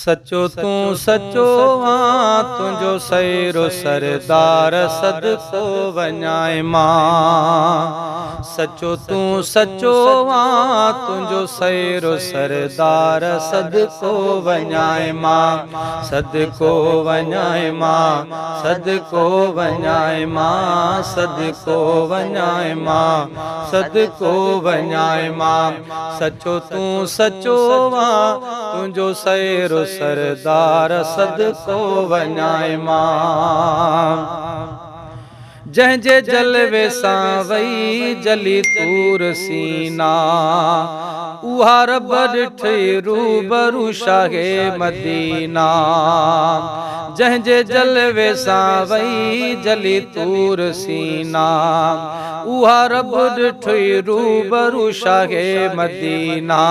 सचो तू सचो आ तुझो सैरो सरदार सदको वञाए मां। सचो तू सचो आ तुझो सैरो सरदार सदको वञाए मां। सदको वञाए मां, सदको वञाए मां, सदको वञाए मां, सदको वञाए मां। सचो तू सचो आ तुझो सैरो सरदार सदको वञाए मां। जंहिंजे जलवे सां वई जली तूर सीना, उहा रब ॾिठई रूबरू शाहे मदीना। जंहिंजे जलवे सां वई जली तूर सीना, उहा रब ॾिठई रूबरू शाहे मदीना।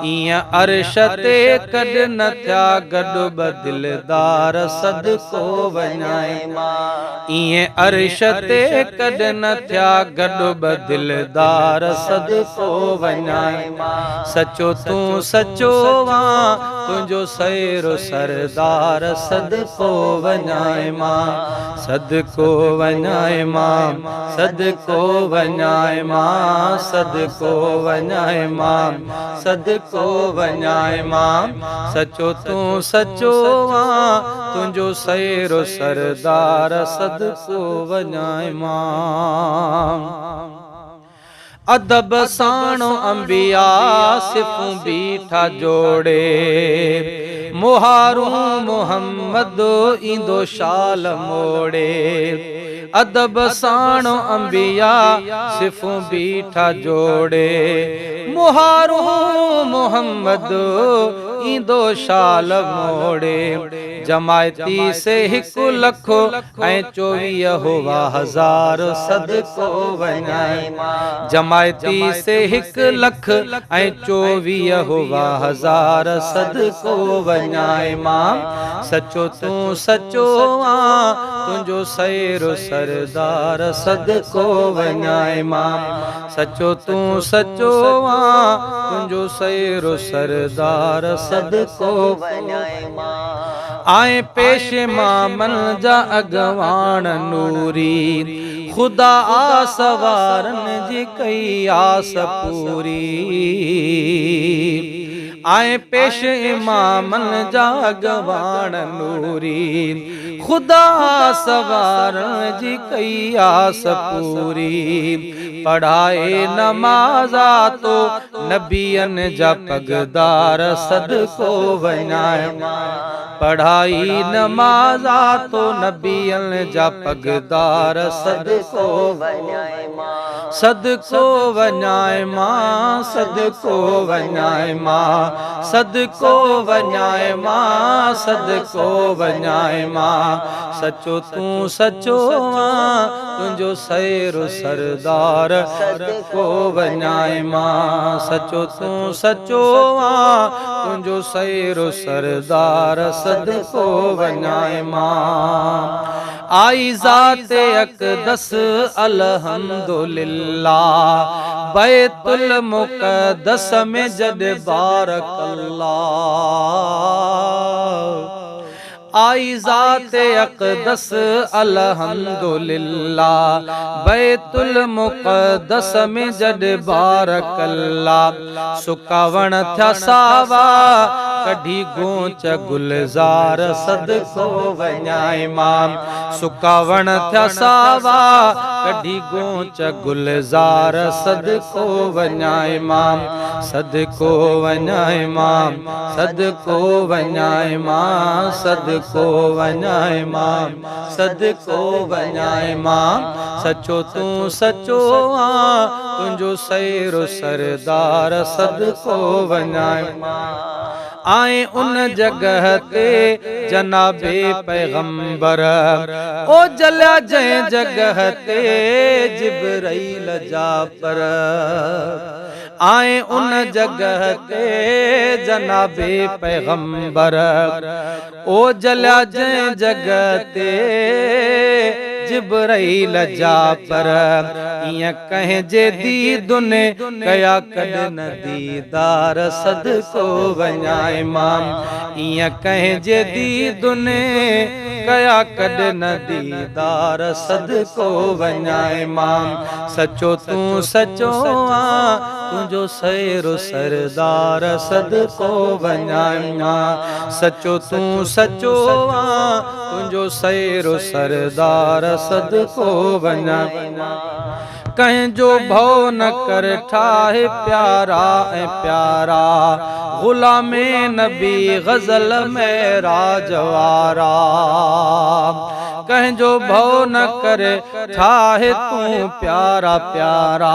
ईअं अर्श ते कॾ न थिया गॾु ॿ दिलदार सदको वञाए मां। ईअं अर्श ते कॾ न थिया गॾु ॿ दिलदार सदको वञाए मां। सचो तू सचो आ तुझो सैरो सरदार सदको वञाए मां। सदको वञाए मां, सदको वञाए मां, सदको वञाए मां, सदको वञाए मां। सचो तू सचो आ तुझो सैरो सरदार सदको वञाए मां। अदब साणो अंबिया सिफूं बीठा जोड़े, मुहारू मोहम्मद ईंदो शाल मोड़े। अदब साणो अंबिया सिफूं बीठा जोड़े, मुहारू मोहम्मद ईंदो शाल मोड़े। जमायती से 1 लख ऐं 24 हुआ हज़ार सदको वञाए मां। जमायती से 1 लख ऐं 24 हुआ हज़ार सदको वञाए मां। सचो तू सचो आ तुझो सैरो सरदार सदको वञाए मां। सचो तू सचो आ तुझो सैरो सरदार सदको वञाए मां। आए पेश मामन जा अगवान नूरी, खुदा आसवारन जी कई आस पूरी। आए पेश इमामन जा अगवान नूरी, खुदा सवारन जी कई आस पूरी। पढ़ाए नमाज़ा तो नबियन जा पगदार सदको वञाए मां। पढ़ाई नमाज़ा तो नबियन जा पगदार सदको वञाए मां। सदको वञाए मां, सदको वञाए मां, सदको वञाए मां, सदको वञाए मां। सचो तू सचो आ तुझो सैरो सरदार सदको वञाए मां। सचो तू सचो आ तुझो सैरो सरदार सदको वञाए मां। आई ज़ाते अक़दस अल्हम्दुलिल्लाह, बैतुल मुक़द्दस में जॾ बारकल्लाह। आई ज़ाते अक़दस अल्हम्दुलिल्लाह, बैतुल मुक़द्दस में जॾ बारकल्लाह। सुकावण थिया सावा कढी गोंच गुलज़ार सदको वञाए मां। सुकावण थिया सावा कढी गोंच गुलज़ार सदको वञाए मां। सदको वञाए मां, सदको वञाए मां, सदको वञाए मां, सदको वञाए मां। सचो तू सचो आ तुझो सैरो सरदार सदको वञाए मां। आए उन जगह ते जनाबे पैगंबर, ओ जलिया जंहिं जगह ते जिब्राईल जा पर। आए उन जगह ते जनाबे पैगंबर, ओ जलिया जंहिं जगह ते जिब्राइल जा पर इया कहे जे दीदुन कया कद न दीदार सदको वञा इमाम इया कहे जे दीदुन कया कद न दीदार सदको वञा इमाम सचो तू सचो आ तुझो सैरो सरदार सदको वञा इमाम सचो तू सचो आ तुझो सैरो सरदार सदको वञा कहीं जो भव न कर ठाहे प्यारा ऐं प्यारा गुलामे नबी गजल में राजवारा कहीं जो भव न करे ठाहे तू प्यारा प्यारा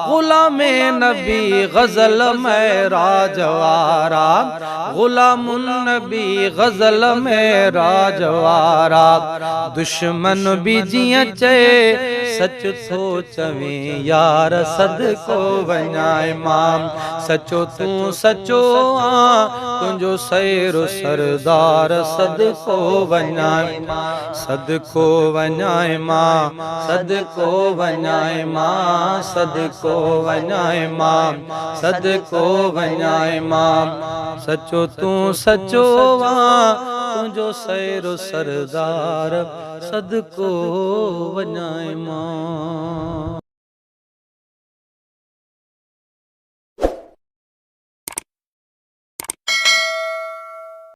गुलामे नबी गजल में राजवारा गुलामुन नबी गजल में राजवारा दुश्मन भी जिया चे सच थो चवे यार सदको वञा इमाम सचो तू सचो आ तुझो सैरो सरदार सदको वञा सदको वञा इमाम सदको वञा इमाम सदको वञा इमाम सदको वञा इमाम सचो तू सचो आ तुझो सैरो सरदार सदको वञा इमाम।